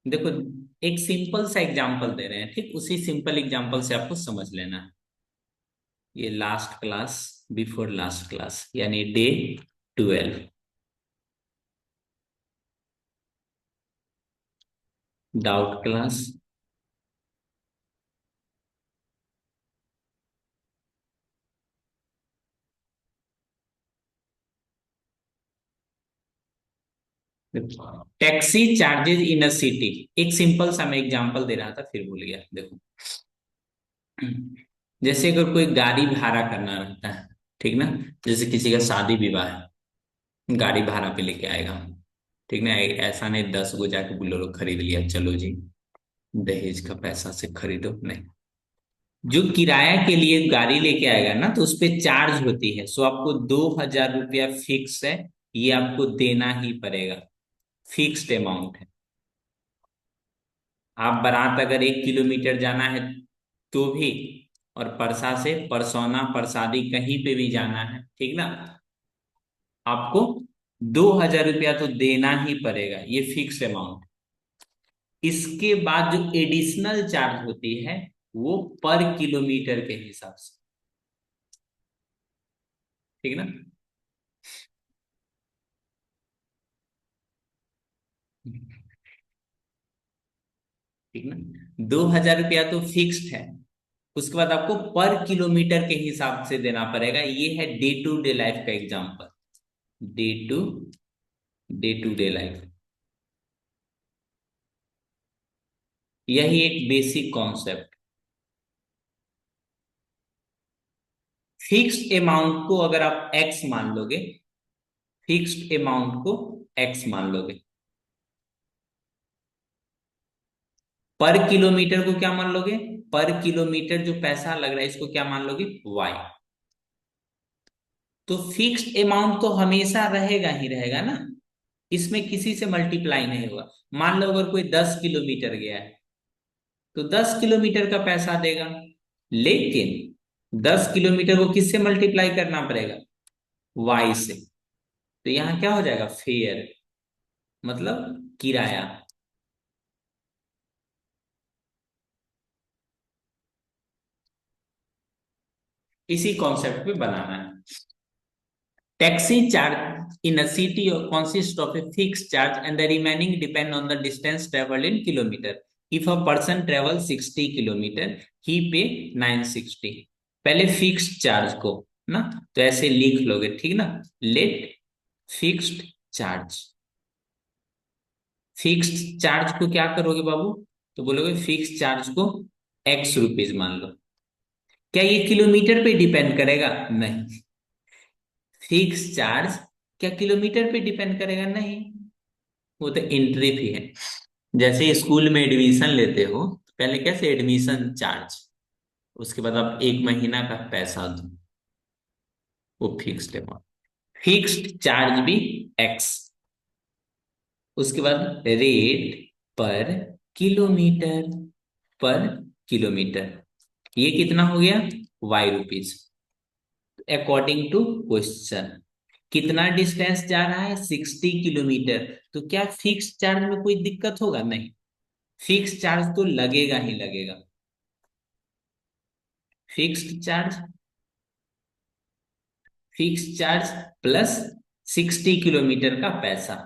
देखो, एक सिंपल सा एग्जांपल दे रहे हैं, ठीक, उसी सिंपल एग्जांपल से आपको समझ लेना है। ये last class, before last class, यानी day 12, doubt class. Taxi charges in a city. एक सिंपल सा मैं एग्जांपल दे रहा था, फिर भूल गया। देखो, जैसे अगर कोई गाड़ी भाड़ा करना रहता है, ठीक ना, जैसे किसी का शादी विवाह है, गाड़ी भाड़ा पे लेके आएगा, ठीक ना, ऐसा नहीं 10 गो जाके बोलोरो खरीद लिया, चलो जी दहेज का पैसा से खरीदो, नहीं। जो किराया के लिए गाड़ी लेके आएगा ना, तो उस पे चार्ज होती है, सो आपको 2,000 रुपया फिक्स है, ये आपको देना ही पड़ेगा, फिक्स्ड अमाउंट है। आप बारात अगर 1 किलोमीटर जाना है तो भी, और परसा से परसौना परसादी कहीं पे भी जाना है, ठीक ना, आपको 2,000 रुपया तो देना ही पड़ेगा, ये फिक्स अमाउंट। इसके बाद जो एडिशनल चार्ज होती है, वो पर किलोमीटर के हिसाब से, ठीक ना। ठीक ना, 2,000 रुपया तो फिक्स्ड है, उसके बाद आपको पर किलोमीटर के हिसाब से देना पड़ेगा। ये है डे टू डे लाइफ का example, day to day to day life. यही एक बेसिक कॉन्सेप्ट। फिक्स्ड अमाउंट को अगर आप एक्स मान लोगे, फिक्स्ड अमाउंट को एक्स मान लोगे, पर किलोमीटर को क्या मान लोगे, पर किलोमीटर जो पैसा लग रहा है इसको क्या मान लोगे, वाई। तो फिक्स्ड अमाउंट तो हमेशा रहेगा ही रहेगा ना, इसमें किसी से मल्टीप्लाई नहीं होगा। मान लो अगर कोई 10 किलोमीटर गया है, तो 10 किलोमीटर का पैसा देगा, लेकिन 10 किलोमीटर को किससे मल्टीप्लाई करना पड़ेगा, वाई से। तो यहां क्या हो जाएगा, फेयर, मतलब किराया। इसी कॉन्सेप्ट पे बनाना है। Taxi charge in a city consists of a fixed charge and the remaining depend on the distance traveled in kilometer. If a person travels 60 kilometer, he pay 960। पहले फिक्स्ड चार्ज को ना, तो ऐसे लिख लोगे, ठीक ना, let fixed charge. Fixed charge को क्या करोगे बाबू, तो बोलोगे फिक्स्ड चार्ज को एक्स रुपीज मान लो। क्या ये किलोमीटर पे डिपेंड करेगा, नहीं। फिक्स चार्ज क्या किलोमीटर पे डिपेंड करेगा, नहीं। वो तो एंट्री फी है। जैसे स्कूल में एडमिशन लेते हो, तो पहले कैसे एडमिशन चार्ज, उसके बाद आप 1 महीना का पैसा दो, वो फिक्स्ड अमाउंट। फिक्स्ड चार्ज भी एक्स, उसके बाद रेट पर किलोमीटर, पर किलोमीटर, ये कितना हो गया, Y rupees. According to question, कितना डिस्टेंस जा रहा है, 60 किलोमीटर, तो क्या फिक्स चार्ज में कोई दिक्कत होगा, नहीं। फिक्स चार्ज तो लगेगा ही लगेगा। Fixed charge, fix charge plus 60 kilometre का पैसा,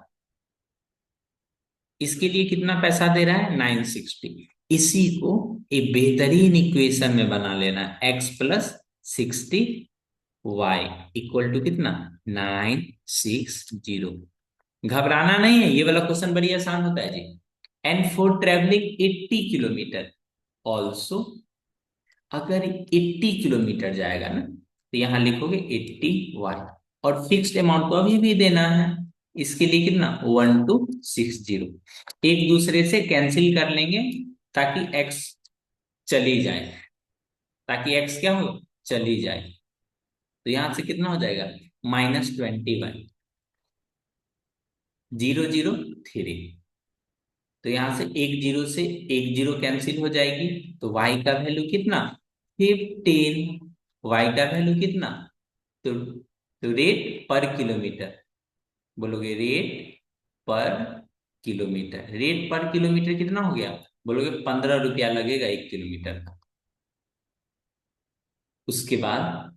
इसके लिए कितना पैसा दे रहा है, 960। इसी को एक बेहतरीन इक्वेशन में बना लेना, X plus 60 Y equal to कितना, 960। घबराना नहीं है, ये वाला क्वेश्चन बड़ी आसान होता है जी। And for travelling 80 kilometre also, अगर 80 किलोमीटर जाएगा ना, तो यहां लिखोगे 80 वाई, और फिक्स्ड अमाउंट तो अभी भी देना है, इसके लिए कितना, 1260। एक दूसरे से कैंसिल कर लेंगे, ताकि एक्स चली जाए, ताकि एक्स क्या हो, चली जाए। तो यहां से कितना हो जाएगा, -21, 003। तो यहां से एक जीरो से एक जीरो कैंसिल हो जाएगी, तो y का वैल्यू कितना, 15। y का वैल्यू कितना, तो रेट पर किलोमीटर, बोलोगे रेट पर किलोमीटर। रेट पर किलोमीटर कितना हो गया? बोलोगे 15 रुपया लगेगा 1 किलोमीटर का। उसके बाद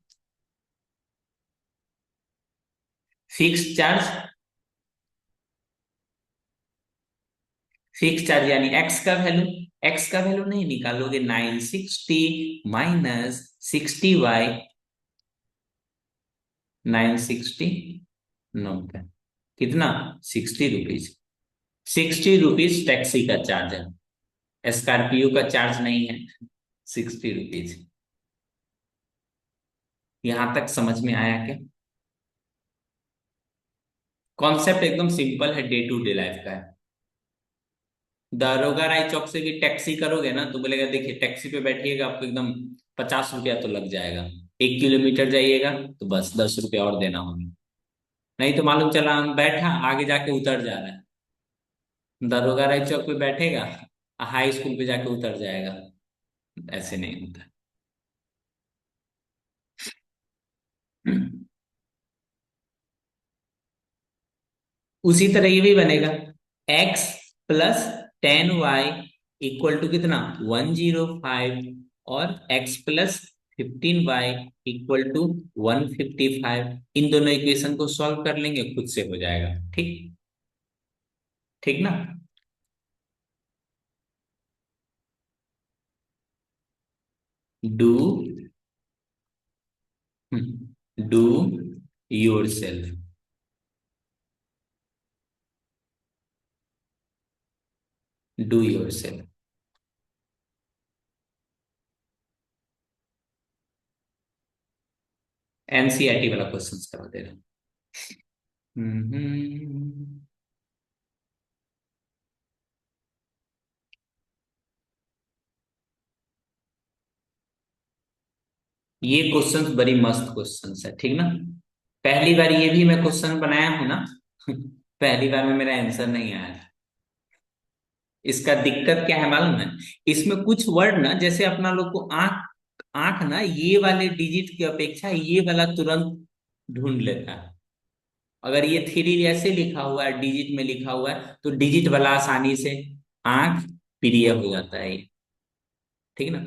फिक्स चार्ज। फिक्स चार्ज यानी एक्स का वैल्यू। एक्स का वैल्यू नहीं निकालोगे, 960 - 60 y, 960 कितना? 60 रुपीज। 60 रुपीज टैक्सी का चार्ज है, स्कॉर्पियो का चार्ज नहीं है। 60 रुपीज। यहां तक समझ में आया क्या? कॉन्सेप्ट एकदम सिंपल है, डे टू डे लाइफ का है। दारोगा राय चौक से भी टैक्सी करोगे ना तो बोलेगा देखिए टैक्सी पे बैठिएगा आपको एकदम 50 रुपया तो लग जाएगा। 1 किलोमीटर जाइएगा तो बस 10 रुपया और देना होगा। नहीं तो मालूम चला हम बैठा आगे जाके उतर जा रहा है। दारोगा राय चौक पे बैठेगा, हाई स्कूल पे जाके उतर जाएगा। ऐसे नहीं होता। उसी तरह ये भी बनेगा, x + 10y कितना? 105। और x + 15y = 155। इन दोनों इक्वेशन को सॉल्व कर लेंगे, खुद से हो जाएगा। ठीक। ठीक ना? Do do your self. Do your self. NCERT वाला क्वेश्चन करा दे रहे हैं। हम्म। ये क्वेश्चन बड़ी मस्त क्वेश्चन है, ठीक ना? पहली बार ये भी मैं क्वेश्चन बनाया हूं ना। पहली बार में मेरा आंसर नहीं आया था। इसका दिक्कत क्या है मालूम है? इसमें कुछ वर्ड ना, जैसे अपना लोग को आंख, आंख ना ये वाले डिजिट की अपेक्षा ये वाला तुरंत ढूंढ लेता है। अगर ये थ्री ऐसे लिखा हुआ है, डिजिट में लिखा हुआ है, तो डिजिट वाला आसानी से आंख प्रिय हो जाता है ये। ठीक ना?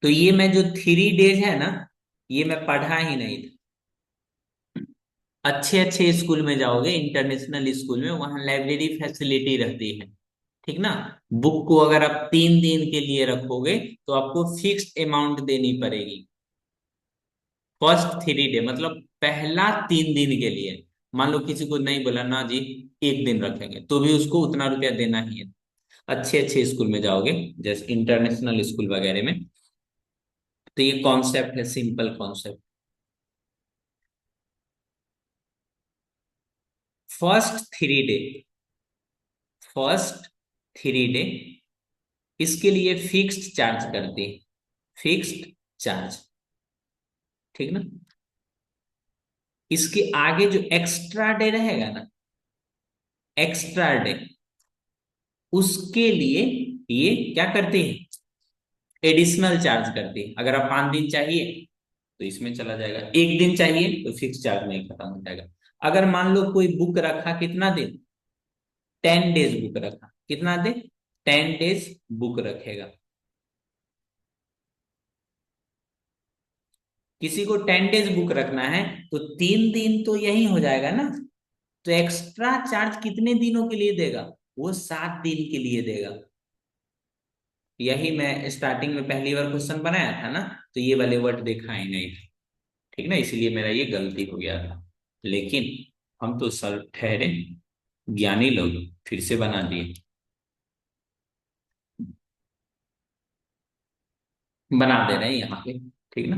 तो ये मैं जो 3 डेज है ना, ये मैं पढ़ा ही नहीं था। अच्छे अच्छे स्कूल में जाओगे, इंटरनेशनल स्कूल में, वहां लाइब्रेरी फैसिलिटी रहती है। ठीक ना? बुक को अगर आप 3 दिन के लिए रखोगे तो आपको फिक्स्ड अमाउंट देनी पड़ेगी। फर्स्ट 3 डे मतलब पहला 3 दिन के लिए। मान लो किसी को नहीं बोला ना जी, 1 दिन रखेंगे, तो भी उसको उतना रुपया देना ही है। अच्छे अच्छे स्कूल में जाओगे, जैसे इंटरनेशनल स्कूल वगैरह में, तो ये कॉन्सेप्ट है, simple concept. First 3 day. First 3 day इसके लिए फिक्स्ड चार्ज करते हैं। Fixed charge. ठीक ना? इसके आगे जो एक्स्ट्रा डे रहेगा ना, एक्स्ट्रा डे, उसके लिए ये क्या करते हैं? एडिशनल चार्ज करते हैं। अगर आप 5 दिन चाहिए तो इसमें चला जाएगा, 1 दिन चाहिए तो फिक्स चार्ज नहीं, खत्म हो जाएगा। अगर मान लो कोई बुक रखा कितना दिन, 10 डेज बुक रखा, कितना दिन? 10 डेज बुक रखेगा। किसी को 10 डेज बुक रखना है तो 3 दिन तो यही हो जाएगा ना। तो एक्स्ट्रा चार्ज कितने दिनों के लिए देगा? वो 7 दिन के लिए देगा। यही मैं स्टार्टिंग में पहली बार क्वेश्चन बनाया था ना, तो ये वाले वर्ड देखा ही नहीं था। ठीक ना? इसलिए मेरा ये गलती हो गया था। लेकिन हम तो सर ठहरे ज्ञानी लोग, फिर से बना दिए। बना दे रहे हैं यहाँ पे। ठीक ना?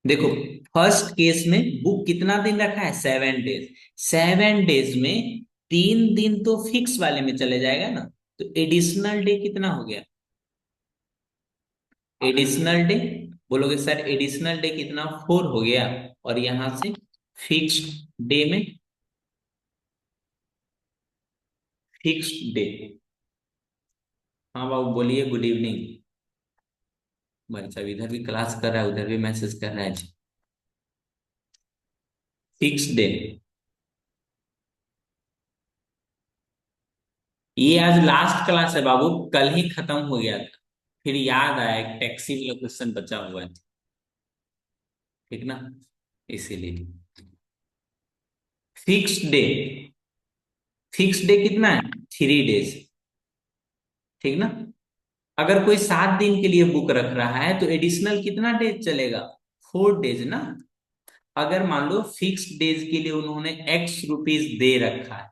देखो, फर्स्ट केस में बुक कितना दिन रखा है? 7 डेज। 7 डेज में 3 दिन तो फिक्स वाले में चले जाएगा ना। तो एडिशनल डे कितना हो गया? एडिशनल डे, बोलोगे सर एडिशनल डे कितना? 4 हो गया। और यहां से फिक्स्ड डे में, फिक्स्ड डे। हाँ बाबू बोलिए, गुड इवनिंग। भाई साहब इधर भी क्लास कर रहा है, उधर भी मैसेज कर रहा है। Fixed day. ये आज लास्ट क्लास है बाबू, कल ही खत्म हो गया था। फिर याद आया एक टैक्सी वाला क्वेश्चन बचा हुआ है। ठीक ना, इसीलिए। फिक्स्ड डे, फिक्स्ड डे कितना है? 3 डेज। ठीक ना। अगर कोई 7 दिन के लिए बुक रख रहा है तो एडिशनल कितना डेज चलेगा? 4 डेज ना। अगर मान लो फिक्स्ड डेज के लिए उन्होंने x रुपीज दे रखा है,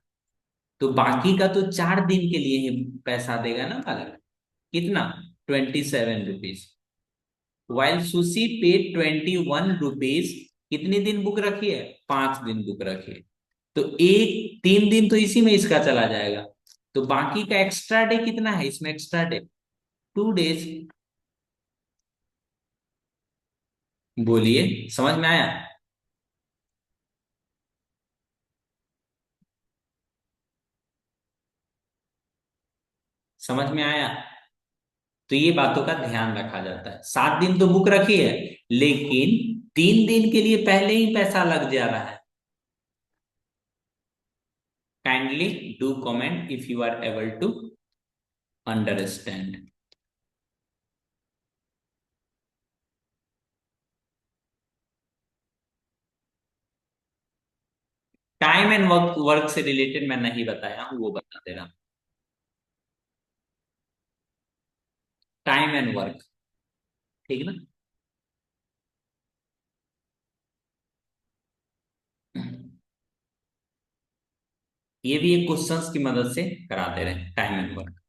तो बाकी का तो 4 दिन के लिए ही पैसा देगा ना बालक। कितना? 27 रुपीज। वाइल सुशी पे 21 रुपीज। कितने दिन बुक रखी है? 5 दिन बुक रखी है। तो एक 3 दिन तो इसी में इसका चला जाएगा। तो बाकी का एक्स्ट्रा डे कितना है इसमें? Extra day 2 days. बोलिए, समझ में आया? समझ में आया? तो ये बातों का ध्यान रखा जाता है। 7 दिन तो बुक रखी है, लेकिन 3 दिन के लिए पहले ही पैसा लग जा रहा है। Kindly do comment if you are able to understand. Time and work, work से रिलेटेड मैं नहीं बताया हूं, वो बता दे रहा हूं। Time and work. ठीक ना। ये भी एक क्वेश्चंस की मदद से करा दे रहे हैं, टाइम एंड वर्क।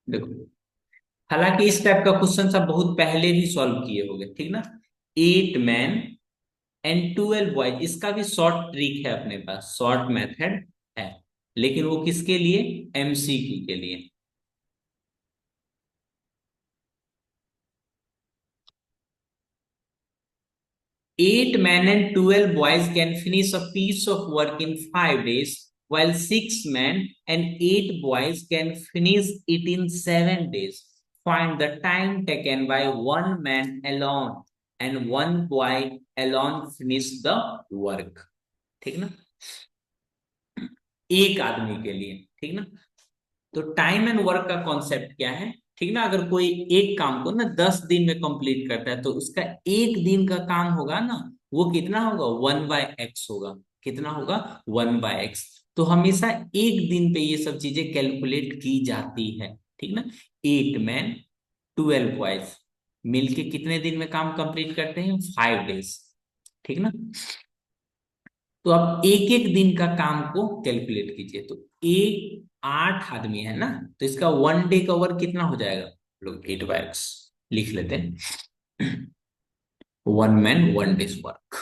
देखो, हालांकि इस टाइप का क्वेश्चन सब बहुत पहले भी सॉल्व किए होंगे। ठीक ना। 8 मैन एंड 12 बॉयज, इसका भी शॉर्ट ट्रिक है अपने पास, शॉर्ट मेथड है। लेकिन वो किसके लिए? एमसीक्यू के लिए। 8 men and 12 boys can finish a piece of work in 5 days, while 6 men and 8 boys can finish it in 7 days. Find the time taken by one man alone and one boy alone finish the work. ठीक ना, एक आदमी के लिए। ठीक ना। तो time and work का कॉन्सेप्ट क्या है? ठीक ना, अगर कोई एक काम को ना 10 दिन में कंप्लीट करता है, तो उसका एक दिन का काम होगा ना, वो कितना होगा? 1/x होगा। कितना होगा? 1/x। तो हमेशा एक दिन पे ये सब चीजें कैलकुलेट की जाती है। ठीक ना। 8 मैन 12 बॉयज मिलके कितने दिन में काम कंप्लीट करते हैं? 5 डेज। ठीक ना। तो आप एक एक दिन का काम को कैलकुलेट कीजिए। तो एक 8 आदमी है ना, तो इसका 1 डे का वर्क कितना हो जाएगा? लोग 8/x लिख लेते हैं। 1 मैन 1 डेज वर्क।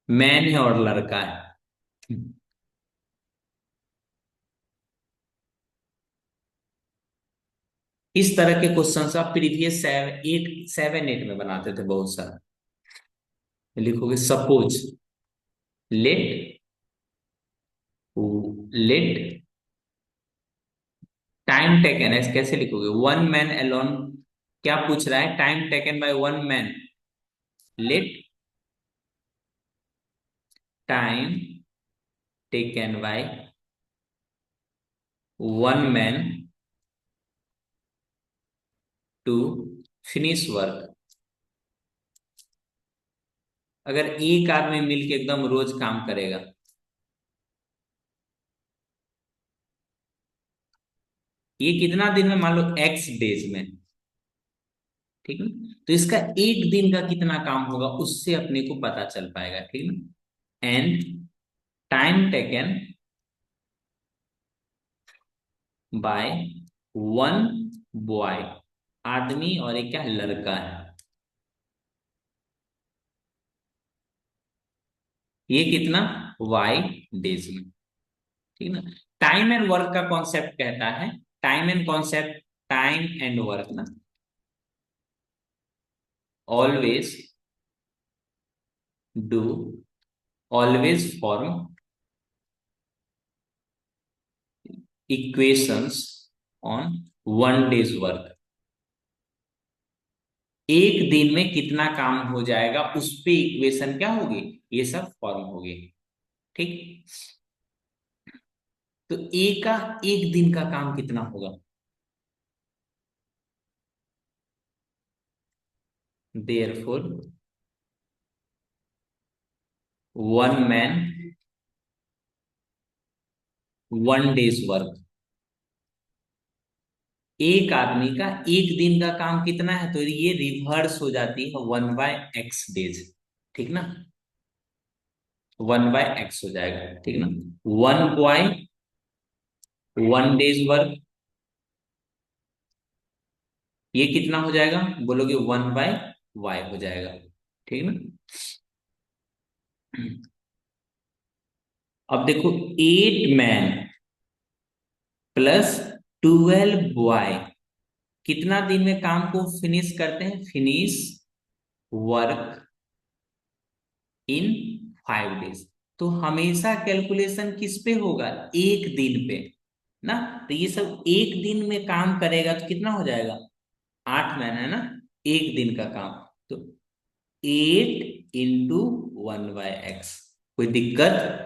मैन है और लड़का है। इस तरह के क्वेश्चन आप प्रीवियस 7 8 में बनाते थे बहुत सारा। लिखोगे suppose, let, let time taken है, कैसे लिखोगे? 1 मैन अलोन। क्या पूछ रहा है? Time taken by 1 man. Let time taken by 1 man to finish work. अगर एक आदमी मिलके एकदम रोज काम करेगा, ये कितना दिन में? मान लो x डेज में। ठीक है। तो इसका एक दिन का कितना काम होगा, उससे अपने को पता चल पाएगा। ठीक है। And time taken by 1 boy, आदमी और एक क्या लड़का है, ये कितना? y डेज में। ठीक ना। टाइम एंड वर्क का कॉन्सेप्ट कहता है, time and concept, time and work ना, always do, always form equations on 1 days work. एक दिन में कितना काम हो जाएगा उस पे इक्वेशन क्या होगी, ये सब फॉर्म होगी। ठीक, तो ए का एक दिन का काम कितना होगा? Therefore 1 man 1 days work. एक आदमी का एक दिन का काम कितना है, तो ये रिवर्स हो जाती है 1/x डेज। ठीक ना, 1/x हो जाएगा। ठीक ना, 1/1 डेज वर्क, ये कितना हो जाएगा, बोलोगे 1/y हो जाएगा। ठीक ना, अब देखो 8 मैन +12 बॉय कितना दिन में काम को फिनिश करते हैं, फिनिश वर्क इन 5 डेज। तो हमेशा कैलकुलेशन किस पे होगा, एक दिन पे ना। तो ये सब एक दिन में काम करेगा तो कितना हो जाएगा, 8 मैन है ना, एक दिन का काम। तो 8 × 1/x। कोई दिक्कत?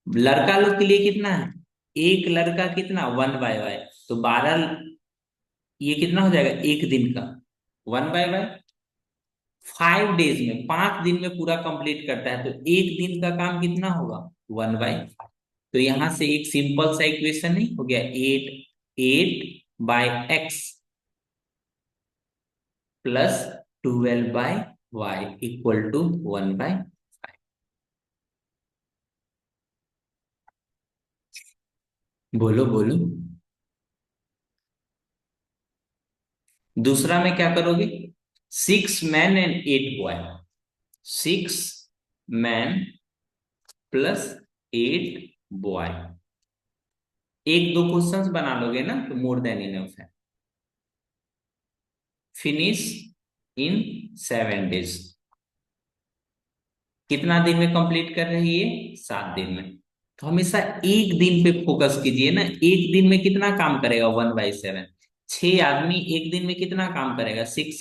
लड़का लोग के लिए कितना है, एक लड़का कितना 1/y, तो 12, ये कितना हो जाएगा एक दिन का 1/y। 5 डेज में, 5 दिन में पूरा कंप्लीट करता है, तो एक दिन का काम कितना होगा 1/5। तो यहां से एक सिंपल सा इक्वेशन नहीं हो गया, 8/x +12/y = 1/5। बोलो बोलो। दूसरा में क्या करोगे, 6 man and 8 boy, 6 man +8 boy. एक दो क्वेश्चंस बना लोगे ना तो मोर देन इनफ है। फिनिश इन 7 डेज, कितना दिन में कंप्लीट कर रही है, 7 दिन में। तो हमेशा एक दिन पे फोकस कीजिए ना, एक दिन में कितना काम करेगा 1/7। 6 आदमी एक दिन में कितना काम करेगा, 6 ×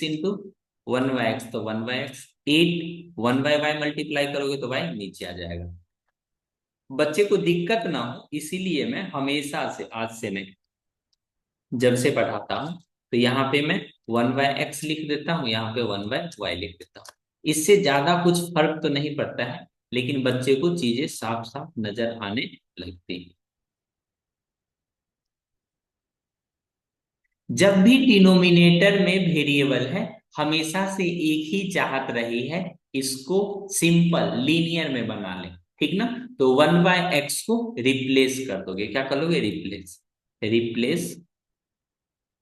1/x, तो 1/x। 8 1/y मल्टीप्लाई करोगे तो y नीचे आ जाएगा। बच्चे को दिक्कत ना हो इसीलिए मैं हमेशा से, आज से नहीं, जब से पढ़ाता हूँ, तो यहाँ पे मैं 1/x लिख देता हूँ, यहाँ पे 1/y लिख देता हूँ। इससे ज्यादा कुछ फर्क तो नहीं पड़ता है, लेकिन बच्चे को चीजें साफ साफ नजर आने लगती है। जब भी डिनोमिनेटर में वेरिएबल है, हमेशा से एक ही चाहत रही है, इसको सिंपल लीनियर में बना ले। ठीक ना, तो 1/x को रिप्लेस कर दोगे, क्या करोगे, replace. Replace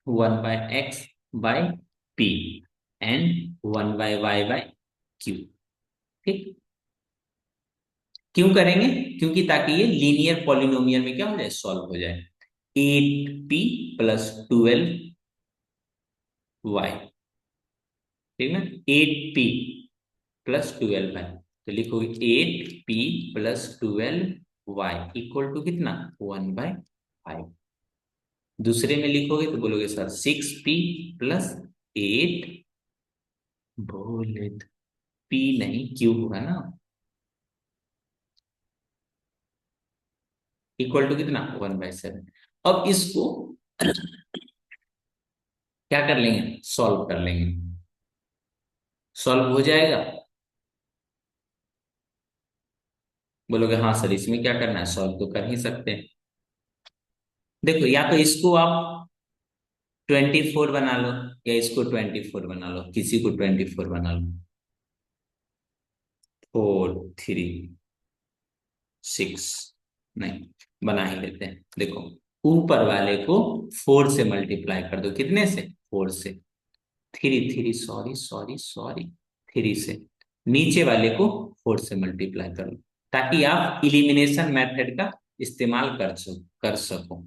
1/x/p and 1/y/q। ठीक, क्यों करेंगे, क्योंकि ताकि ये लीनियर पॉलिनोमियल में क्या हो जाए, सॉल्व हो जाए। 8p + 12y, ठीक ना, 8p + 12y, तो लिखोगे 8p + 12y = कितना, 1/5। दूसरे में लिखोगे तो बोलोगे सर 6p + 8, बोले p नहीं q होगा ना, कितना, 1/7। अब इसको क्या कर लेंगे, सॉल्व कर लेंगे। सॉल्व हो जाएगा, बोलोगे हाँ सर इसमें क्या करना है, सॉल्व तो कर ही सकते हैं। देखो या तो इसको आप 24 बना लो, या इसको 24 बना लो, किसी को 24 बना लो। 4 3 6, नहीं, बना ही लेते हैं। देखो ऊपर वाले को 4 से मल्टीप्लाई कर दो, कितने से, 4 से। 3 3, सॉरी सॉरी सॉरी, 3 से। नीचे वाले को 4 से मल्टीप्लाई कर लो, ताकि आप इलिमिनेशन मेथड का इस्तेमाल कर सको।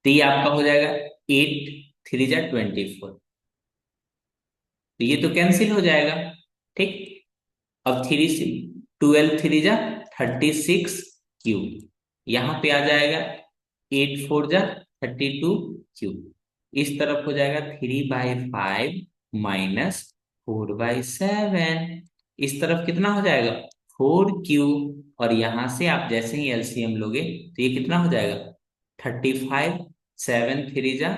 तो ये आपका हो जाएगा 8 3 × 24, तो ये तो कैंसिल हो जाएगा। ठीक, अब 12 3 × 36 क्यू, यहां पे आ जाएगा 8 4 × 32 क्यू। इस तरफ हो जाएगा 3/5 माइनस 4/7। इस तरफ कितना हो जाएगा? 4Q। और यहां से आप जैसे ही एलसीएम लोगे तो ये कितना हो जाएगा? 35। 7 3 जा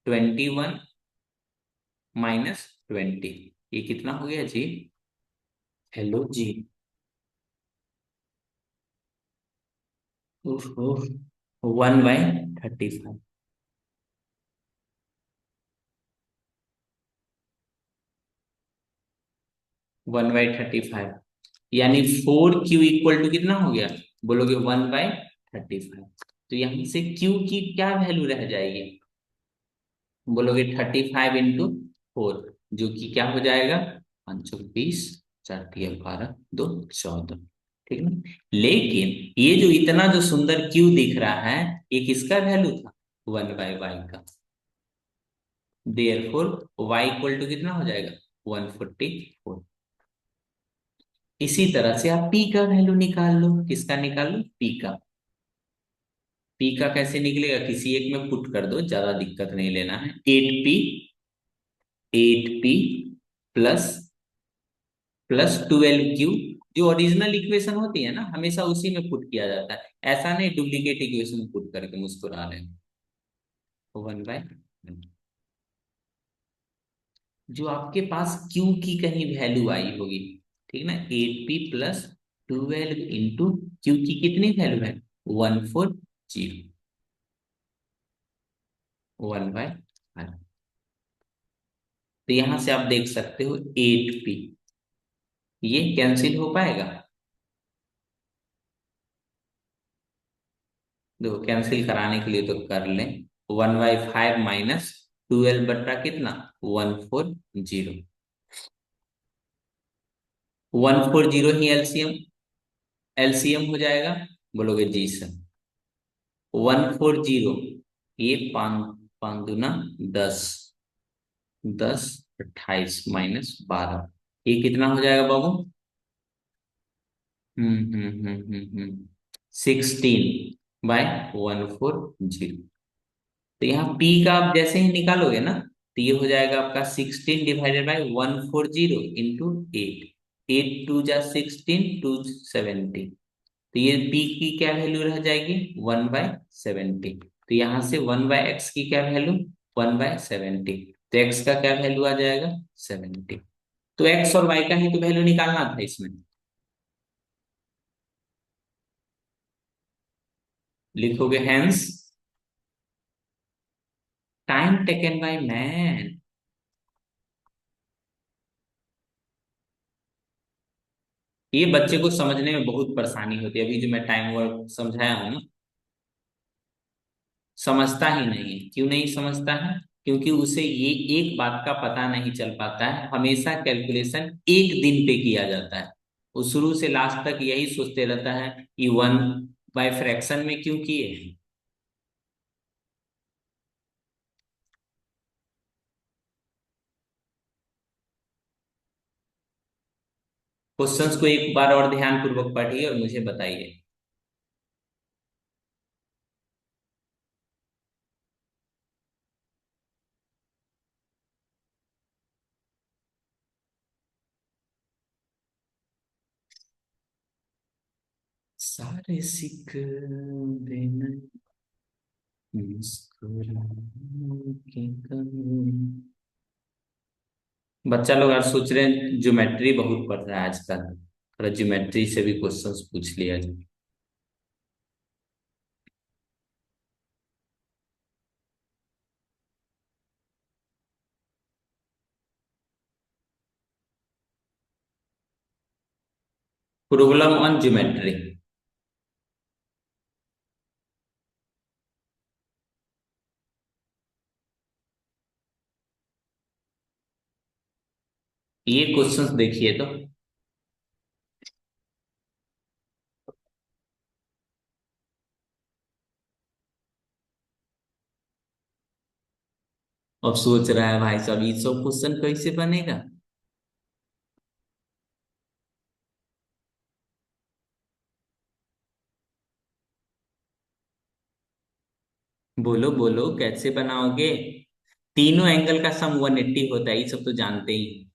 21 -20। ये कितना हो गया जी? हेलो जी। 1/35। 1/35 यानी 4Q इक्वल टू कितना हो गया? बोलोगे 1/35। तो यहां से Q की क्या वैल्यू रह जाएगी? बोलोगे 35 × 4, जो कि क्या हो जाएगा? 5 20, 4 × 12 2 14। ठीक ना? लेकिन ये जो इतना जो सुंदर Q दिख रहा है, ये किसका वैल्यू था? 1/y का। देयरफॉर y इक्वल टू कितना हो जाएगा? 144। इसी तरह से आप p का वैल्यू निकाल लो। किसका निकाल लो? p का। p का कैसे निकलेगा? किसी एक में पुट कर दो, ज्यादा दिक्कत नहीं लेना है। 8p प्लस 12Q, जो ओरिजिनल इक्वेशन होती है ना, हमेशा उसी में पुट किया जाता है। ऐसा नहीं डुप्लीकेट इक्वेशन पुट करके मुस्कुरा रहे हैं। 1/, जो आपके पास Q की कहीं वैल्यू आई होगी, ठीक ना? 8p + 12 × Q की कितनी वैल्यू है? 140। 1/5। तो यहां से आप देख सकते हो 8p, ये कैंसिल हो पाएगा? देखो, कैंसिल कराने के लिए तो कर लें। 1/5 -12 बटा कितना? 140। 140 ही एलसीएम एलसीएम हो जाएगा। बोलोगे जी सर। 140, ये पाँच, 5 × 2 = 10। 10 28 - 12, ये कितना हो जाएगा बाबू? 16/140। तो यहाँ P का आप जैसे ही निकालोगे ना, तो ये हो जाएगा आपका 16/140 × 8। 8 2 = 16, 2 70। तो ये P की क्या वैल्यू रह जाएगी? 1/70। तो यहाँ से 1/x की क्या वैल्यू? 1/70। तो x का क्या वैल्यू आ जाएगा? 70। तो x और y का ही तो वैल्यू निकालना था इसमें। लिखोगे hence time taken by man. ये बच्चे को समझने में बहुत परेशानी होती है। अभी जो मैं टाइम वर्क समझाया हूं ना, समझता ही नहीं है। क्यों नहीं समझता है? क्योंकि उसे ये एक बात का पता नहीं चल पाता है, हमेशा कैलकुलेशन एक दिन पे किया जाता है। वो शुरू से लास्ट तक यही सोचते रहता है कि 1/फ्रैक्शन में क्यों किए हैं। क्वेश्चंस को एक बार और ध्यान पूर्वक पढ़िए और मुझे बताइए। सारे सिख देना मुस्कुराने के कभी। बच्चा लोग आज सोच रहे हैं ज्योमेट्री बहुत पढ़ रहा है आजकल, थोड़ा ज्योमेट्री से भी क्वेश्चंस पूछ लिया जाए। Problem on geometry. ये क्वेश्चंस देखिए तो। अब सोच रहा है भाई साहब ये सब क्वेश्चन कैसे बनेगा। बोलो बोलो कैसे बनाओगे? तीनों एंगल का सम 180 होता है, ये सब तो जानते ही हैं।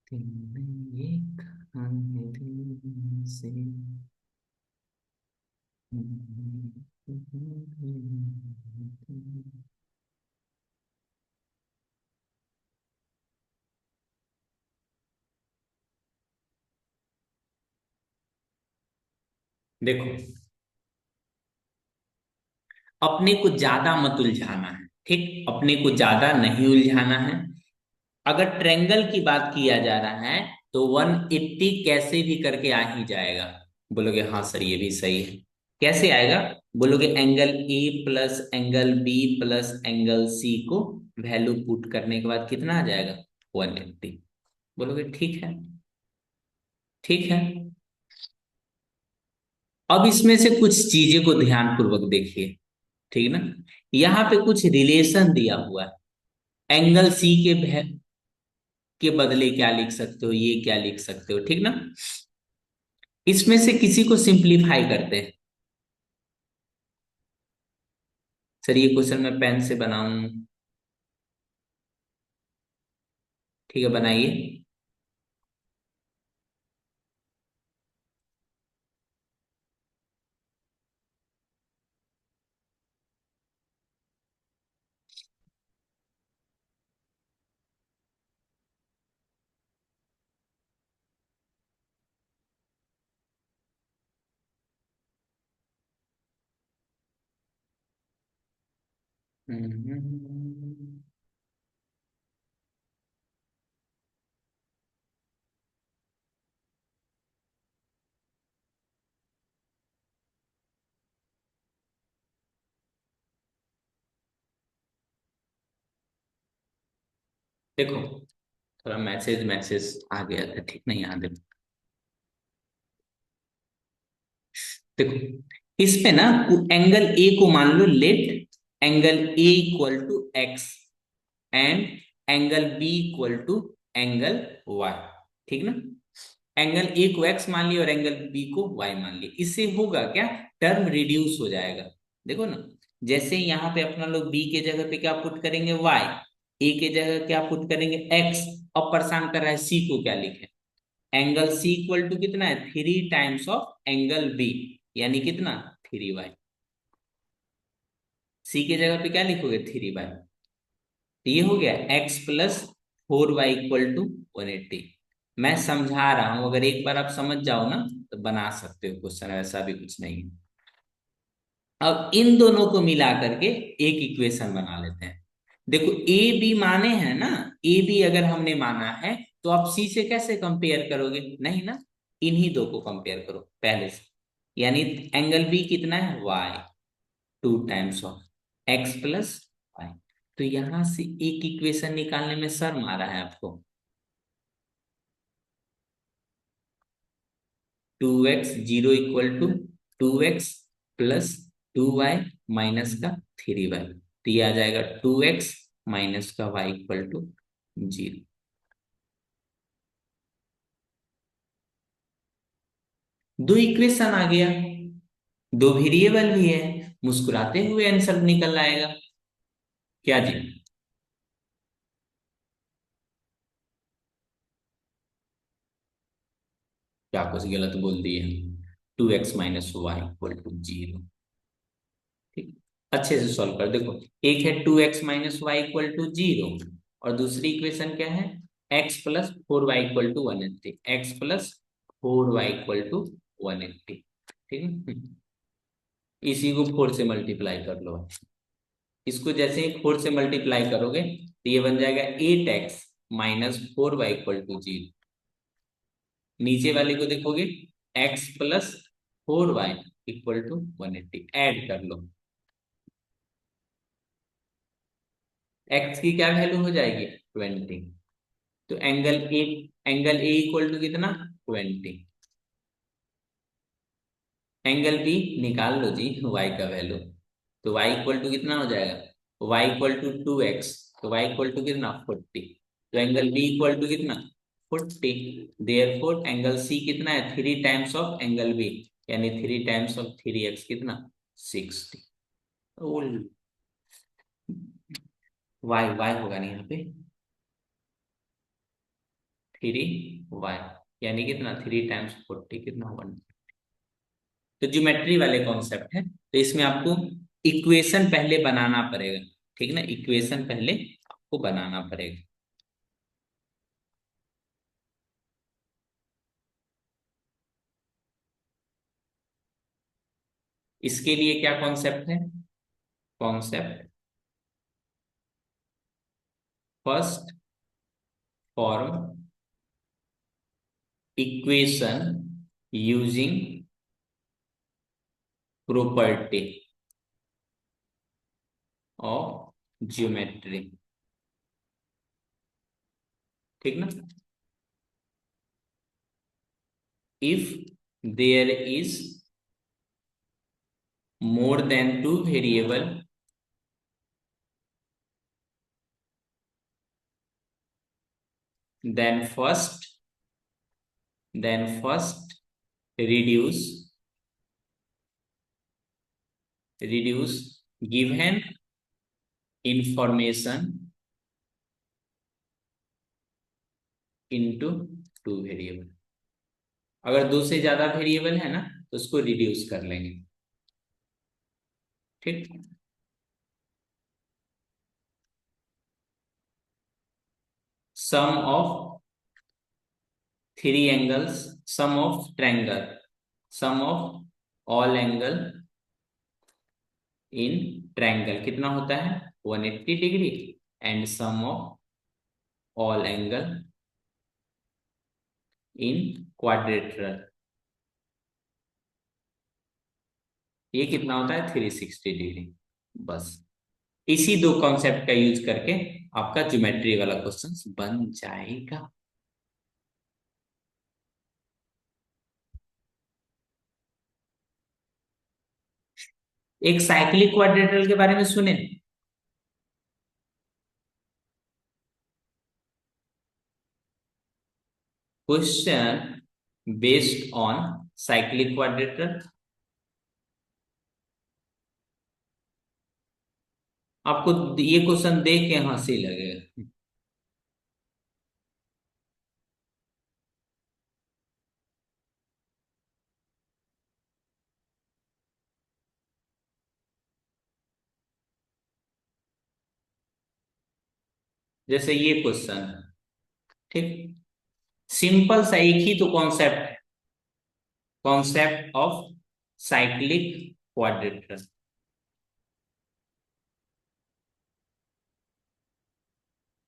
तुमने ये कहा दिल से। देखो, अपने को ज्यादा मत उलझाना है, ठीक, अपने को ज्यादा नहीं उलझाना है। अगर ट्रेंगल की बात किया जा रहा है तो 180 कैसे भी करके आ ही जाएगा। बोलोगे हाँ सर ये भी सही है। कैसे आएगा? बोलोगे angle A plus angle B plus angle C को वैल्यू पुट करने के बाद कितना आ जाएगा? 180। बोलोगे ठीक है। ठीक है। अब इसमें से कुछ चीजें को ध्यान पूर्वक देखिए, ठीक ना। यहाँ पे कुछ रिलेशन दिया हुआ है। एंगल सी के बदले क्या लिख सकते हो, ये क्या लिख सकते हो, ठीक ना। इसमें से किसी को सिंप्लीफाई करते हैं। सर ये क्वेश्चन मैं पेन से बनाऊं? ठीक है, बनाइए। देखो, थोड़ा मैसेज मैसेज आ गया था, ठीक नहीं, यहाँ देखो। देखो इसमें ना, एंगल ए को मान लो let angle A equal to X and angle B equal to angle Y, ठीक ना। एंगल ए को एक्स मान लिया और एंगल बी को वाई मान लिया। इससे होगा क्या? टर्म रिड्यूस हो जाएगा। देखो ना, जैसे यहाँ पे अपना लोग बी के जगह पे क्या पुट करेंगे? वाई। ए के जगह क्या पुट करेंगे? एक्स। अब परेशान कर रहा है सी को क्या लिखे? एंगल सी इक्वल टू कितना है? 3 टाइम्स ऑफ एंगल बी, यानी कितना? 3y। सी के जगह पे क्या लिखोगे? 3y। तो ये हो गया x plus 4y equal to 180। मैं समझा रहा हूं, अगर एक बार आप समझ जाओ ना तो बना सकते हो क्वेश्चन, ऐसा भी कुछ नहीं है। अब इन दोनों को मिला करके एक इक्वेशन बना लेते हैं। देखो ए बी माने हैं ना, ए बी अगर हमने माना है तो आप सी से कैसे कंपेयर करोगे? नहीं ना, इन्हीं दो को कंपेयर करो पहले से। यानी एंगल बी कितना है? Y. 2 times of X plus Y. तो यहां से एक इक्वेशन निकालने में शर्म आ रहा है आपको? 2x 0 equal to 2x plus 2y minus का 3y। तो ये आ जाएगा 2x माइनस का y इक्वल टू 0। दो इक्वेशन आ गया, दो वेरिएबल भी है, मुस्कुराते हुए आंसर निकल आएगा। क्या जी? क्या कुछ गलत बोल दिए? 2x - y = 0। ठीक, अच्छे से सॉल्व कर देखो। एक है 2x - y = 0 और दूसरी इक्वेशन क्या है? x + 4y = 180। x + 4y = 180। ठीक है। इसी को 4 से मल्टीप्लाई कर लो। इसको जैसे ही 4 से मल्टीप्लाई करोगे तो ये बन जाएगा 8x - 4y = 0। नीचे वाले को देखोगे, x + 4y = 180, ऐड कर लो। x की क्या वैल्यू हो जाएगी? 20। तो एंगल ए इक्वल टू कितना? 20। एंगल बी निकाल लो जी, y का वैल्यू। तो y इक्वल टू कितना हो जाएगा? y equal to 2x। तो y इक्वल टू कितना? 40। तो एंगल बी इक्वल टू कितना? 40। देयरफॉर एंगल सी कितना है? 3 टाइम्स ऑफ एंगल बी, यानी 3 टाइम्स ऑफ 3x कितना, 60। वाई वाई होगा नहीं यहाँ पे, 3y, यानी कितना 3 टाइम्स 40 कितना 1। तो ज्योमेट्री वाले कॉन्सेप्ट है, तो इसमें आपको इक्वेशन पहले बनाना पड़ेगा। ठीक ना, इक्वेशन पहले आपको बनाना पड़ेगा। इसके लिए क्या कॉन्सेप्ट है, concept first form equation using property of geometry. ठीक ना, if there is more than two variable, then first reduce given information into two variable। अगर दो से ज्यादा वेरिएबल है ना तो उसको रिड्यूस कर लेंगे। ठीक, sum of three angles, sum of triangle, sum of all angle in triangle कितना होता है 180 degree, and sum of all angle in quadrilateral, ये कितना होता है 360 डिग्री। बस इसी दो कॉन्सेप्ट का यूज करके आपका ज्योमेट्री वाला क्वेश्चन बन जाएगा। एक साइक्लिक क्वाड्रेटरल के बारे में सुने, question based on cyclic quadrilateral. आपको ये क्वेश्चन देख के हंसी लगेगा। जैसे ये क्वेश्चन, ठीक, सिंपल सा एक ही तो कॉन्सेप्ट है, कॉन्सेप्ट ऑफ साइक्लिक क्वाड्रेटरल।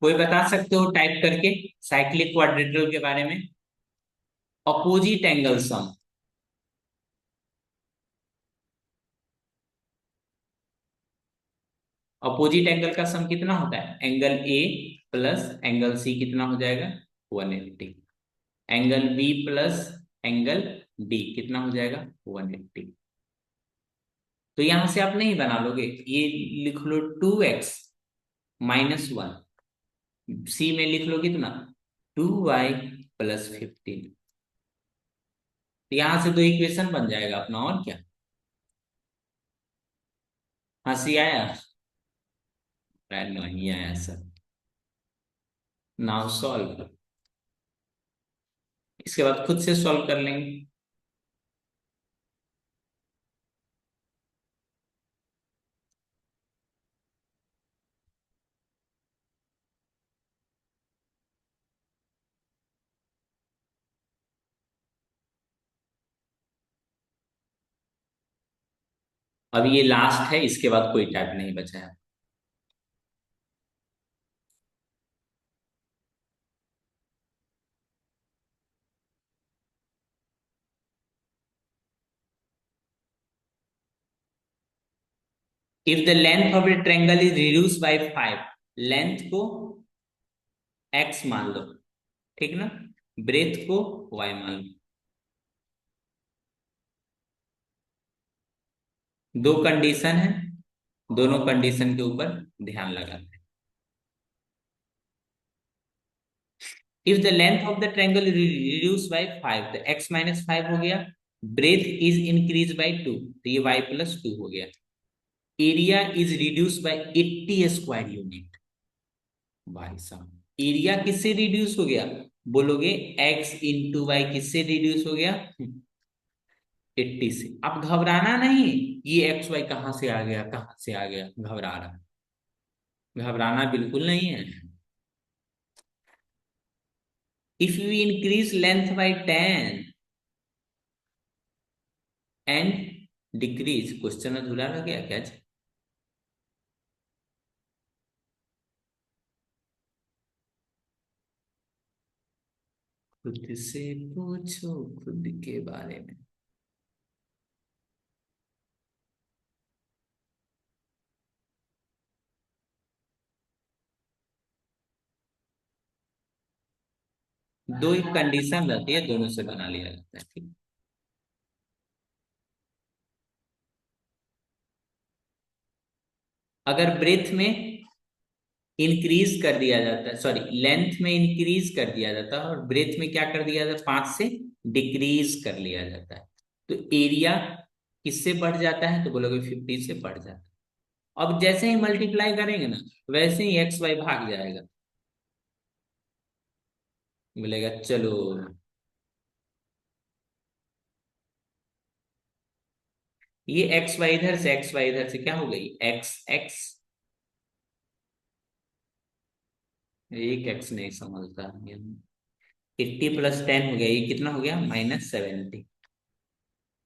कोई बता सकते हो टाइप करके साइक्लिक क्वाड्रेटरल के बारे में, opposite angle sum. Opposite angle का सम कितना होता है, angle A plus angle C कितना हो जाएगा 180, angle B plus angle D कितना हो जाएगा 180। तो यहां से आप नहीं बना लोगे, ये लिख लो 2x - 1, सी में लिख लो कितना 2y + 15। तो यहां से तो इक्वेशन बन जाएगा अपना, और क्या। हंसी आया, नहीं आया सर। नाउ सॉल्व, इसके बाद खुद से सॉल्व कर लेंगे। अब ये लास्ट है, इसके बाद कोई टाइप नहीं बचा है। If the length of A triangle is reduce by 5, length को x मान लो, ठीक ना, ब्रेथ को y मान लो। दो कंडीशन है, दोनों कंडीशन के ऊपर ध्यान लगाते हैं। If the length of the triangle reduce by 5, तो x - 5 हो गया, ब्रेथ इज इंक्रीज बाय 2, तो ये y+2 हो गया। Area is reduce by 80 square unit. भाई साहब एरिया किससे रिड्यूस हो गया? बोलोगे x × y किससे रिड्यूस हो गया? 80 से। अब घबराना नहीं, ये XY कहां से आ गया कहां से आ गया, घबरा रहा, घबराना बिल्कुल नहीं है। If you increase length bye 10 and decrease, question अधूरा रह गया क्या जी? खुद से पूछो खुद के बारे में। दो एक कंडीशन रहती है, दोनों से बना लिया जाता है, ठीक। अगर ब्रेथ में इंक्रीज कर दिया जाता है, सॉरी लेंथ में इंक्रीज कर दिया जाता है, और ब्रेथ में क्या कर दिया जाता है, 5 से डिक्रीज कर लिया जाता है, तो एरिया किससे बढ़ जाता है? तो बोलोगे 50 से बढ़ जाता है। अब जैसे ही मल्टीप्लाई करेंगे ना, वैसे ही XY भाग जाएगा, बोलेगा चलो। ये एक्स वाई इधर से क्या हो गई, एक्स एक्स। एक एक्स नहीं समझता। 80 + 10 हो गया, ये कितना हो गया, -70।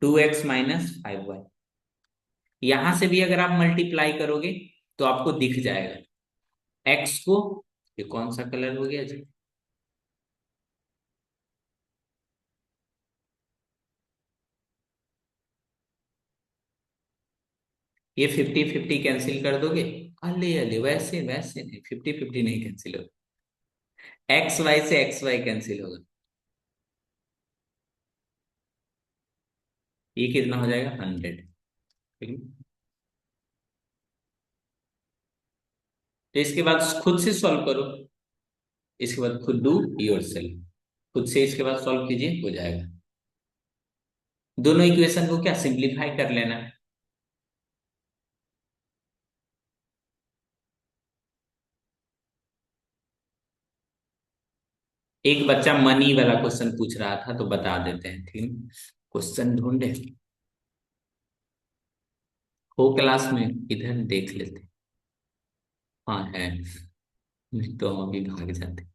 2x - 5y। यहां से भी अगर आप मल्टीप्लाई करोगे तो आपको दिख जाएगा एक्स को। ये कौन सा कलर हो गया जी? ये 50-50 कैंसिल कर दोगे? अले अले, वैसे वैसे नहीं, 50-50 नहीं कैंसिल होगा, XY से XY कैंसिल होगा। ये कितना हो जाएगा, 100, ठीक है। तो इसके बाद खुद से सॉल्व करो, इसके बाद खुद डू योर सेल्फ, खुद से इसके बाद सॉल्व कीजिए, हो जाएगा। दोनों इक्वेशन को क्या सिंप्लीफाई कर लेना। एक बच्चा मनी वाला क्वेश्चन पूछ रहा था, तो बता देते हैं, ठीक है। क्वेश्चन ढूंढे हो क्लास में, इधर देख लेते हैं। हाँ है, नहीं तो हम अभी भाग जाते।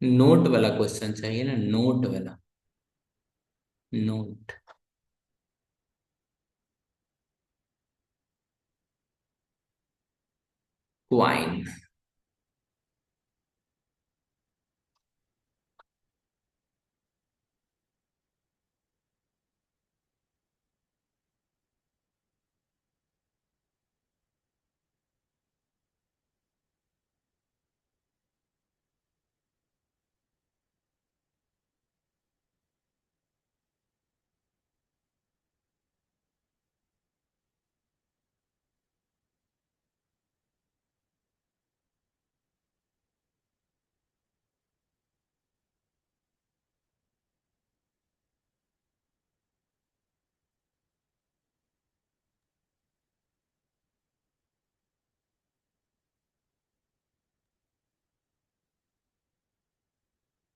नोट वाला क्वेश्चन चाहिए ना, नोट वाला। नोट। क्वाइन।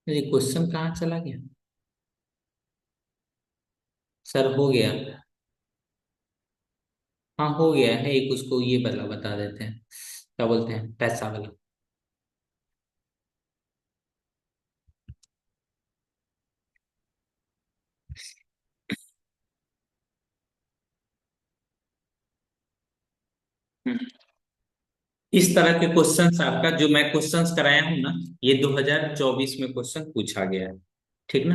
ये क्वेश्चन कहाँ चला गया? सर हो गया। हाँ हो गया है, एक उसको ये वाला बता देते हैं, क्या बोलते हैं, पैसा वाला। हम्म। इस तरह के क्वेश्चंस आपका जो मैं क्वेश्चंस कराया हूं ना, ये 2024 में क्वेश्चन पूछा गया है, ठीक ना।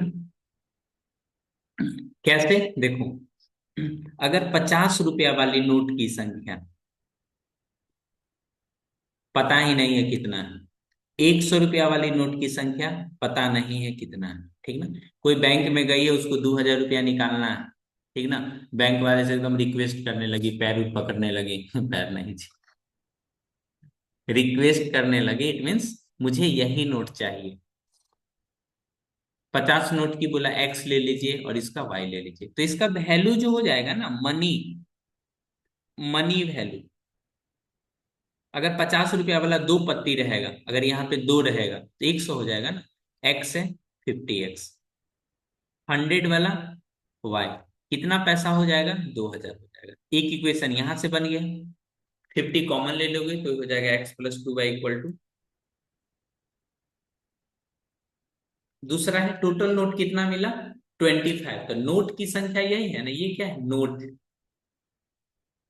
कैसे देखो, अगर 50 रुपया वाली नोट की संख्या पता ही नहीं है कितना है, 100 रुपया वाली नोट की संख्या पता नहीं है कितना है, ठीक ना। कोई बैंक में गई है, उसको 2,000 रुपया निकालना है, ठीक ना। बैंक वाले से एकदम रिक्वेस्ट करने लगी, पैर उर पकड़ने लगी पैर नहीं, रिक्वेस्ट करने लगी, इट मीन्स मुझे यही नोट चाहिए। 50 नोट की बोला एक्स ले लीजिए और इसका वाई ले लीजिए, तो इसका वैल्यू जो हो जाएगा ना, मनी, मनी वैल्यू। अगर 50 रुपया वाला 2 पत्ती रहेगा, अगर यहाँ पे 2 रहेगा तो 100 हो जाएगा ना, एक्स है 50x। 100 वाला वाई, कितना पैसा हो जाएगा, 2,000 हो जाएगा। एक इक्वेशन यहां से बन गया। 50 कॉमन ले लोगे तो हो जाएगा x+2y=। दूसरा है टोटल नोट कितना मिला, 25। तो नोट की संख्या यही है ना, ये क्या है, नोट।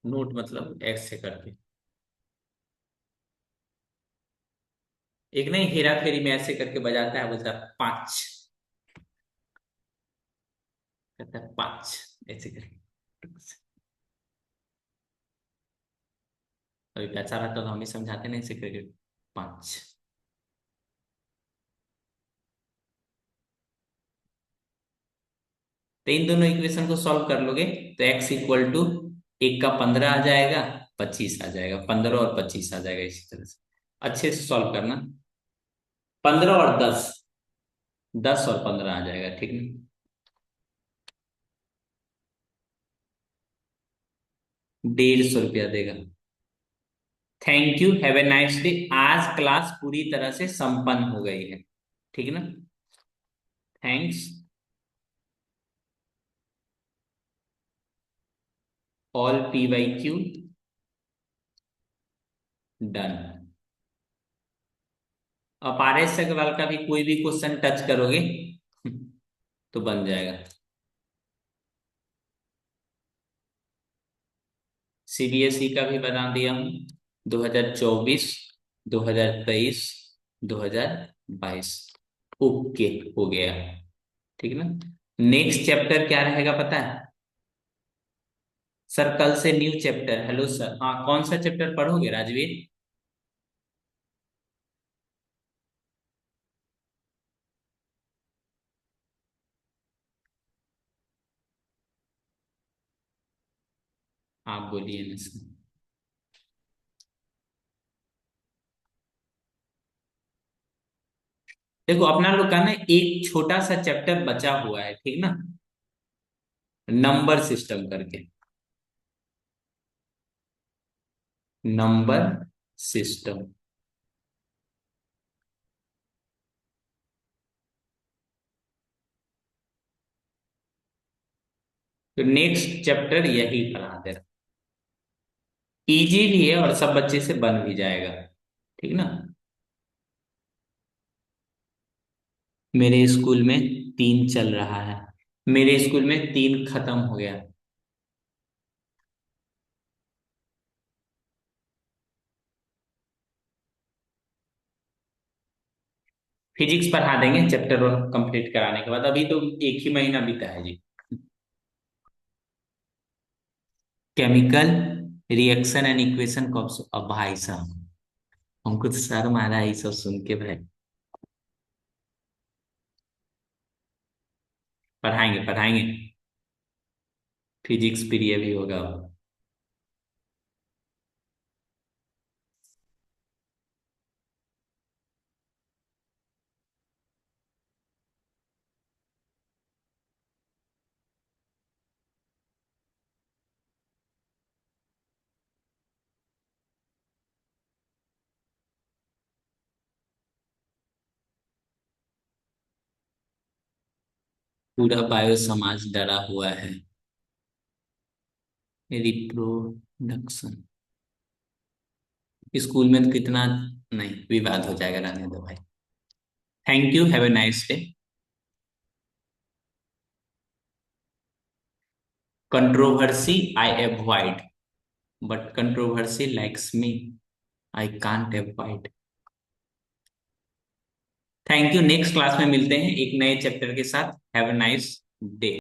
नोट मतलब एक्स से करके। एक नहीं, हेरा फेरी में ऐसे करके बजाता है, बोलता है 5, कहता है 5, ऐसे करके। अभी पैसा रहता तो हम ही समझाते नहीं, ऐसे करके 5। तो इन दोनों इक्वेशन को सॉल्व कर लोगे तो x=, एक का 15 आ जाएगा, 25 आ जाएगा, 15 और 25 आ जाएगा, इसी तरह से अच्छे से सॉल्व करना। 15 और 10, 10 और 15 आ जाएगा, ठीक है। 150 रुपया देगा। Thank you, have a nice day. आज क्लास पूरी तरह से संपन्न हो गई है, ठीक है ना। Thanks all, PYQ done. अब RS अग्रवाल का भी कोई भी क्वेश्चन टच करोगे तो बन जाएगा। CBSE का भी बता दिया हूँ, 2024, 2023, 2022। ओके, हो गया, ठीक है ना। नेक्स्ट चैप्टर क्या रहेगा पता है सर, कल से न्यू चैप्टर। हेलो सर, हाँ कौन सा चैप्टर पढ़ोगे राजवीर। आप बोलिए ना सर। देखो अपना लोग का ना एक छोटा सा चैप्टर बचा हुआ है, ठीक ना, नंबर सिस्टम करके। Number system. तो नेक्स्ट चैप्टर यही पढ़ा दे रहा। इजी भी है और सब बच्चे से बन भी जाएगा, ठीक ना। मेरे स्कूल में 3 चल रहा है। मेरे स्कूल में 3 खत्म हो गया। फिजिक्स पढ़ा देंगे चैप्टर 1 कंप्लीट कराने के बाद, अभी तो एक ही महीना बीता है जी। केमिकल रिएक्शन एंड इक्वेशन कब से, अब भाई साहब हमको तो शर्म आ रहा है ये सब सुन के भाई। पढ़ाएंगे पढ़ाएंगे, फिजिक्स प्रिय भी होगा अब। पूरा बायो समाज डरा हुआ है। रिप्रोडक्शन स्कूल में तो कितना, नहीं विवाद हो जाएगा, रहने दो भाई। Thank you, have a nice day. Controversy I avoid, but controversy likes me, I can't avoid. Thank you, next class में मिलते हैं एक नए चैप्टर के साथ। Have a nice day.